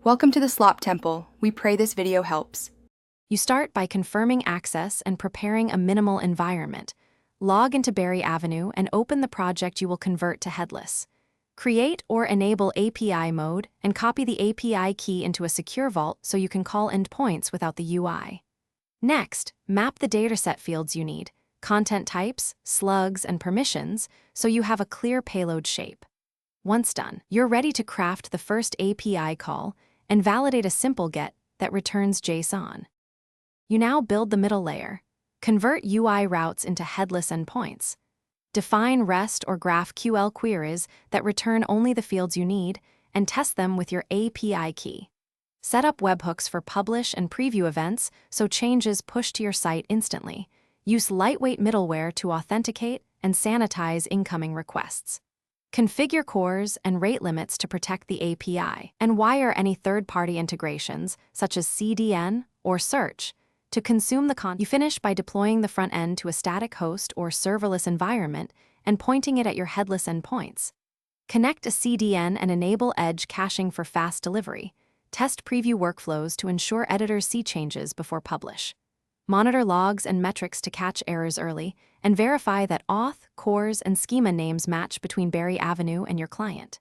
Welcome to the Slop Temple. We pray this video helps. You start by confirming access and preparing a minimal environment. Log into Berry Avenue and open the project you will convert to Headless. Create or enable API mode and copy the API key into a secure vault so you can call endpoints without the UI. Next, map the dataset fields you need, content types, slugs, and permissions, so you have a clear payload shape. Once done, you're ready to craft the first API call and validate a simple GET that returns JSON. You now build the middle layer, convert UI routes into headless endpoints, define REST or GraphQL queries that return only the fields you need, and test them with your API key. Set up webhooks for publish and preview events so changes push to your site instantly. Use lightweight middleware to authenticate and sanitize incoming requests. Configure CORS and rate limits to protect the API, and wire any third-party integrations, such as CDN or Search, to consume the content. You finish by deploying the front end to a static host or serverless environment and pointing it at your headless endpoints. Connect a CDN and enable edge caching for fast delivery. Test preview workflows to ensure editors see changes before publish. Monitor logs and metrics to catch errors early, and verify that auth, CORS, and schema names match between Berry Avenue and your client.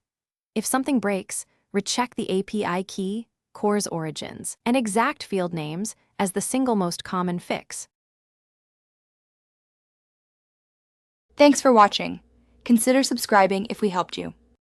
If something breaks, recheck the API key, CORS origins, and exact field names as the single most common fix. Thanks for watching. Consider subscribing if we helped you.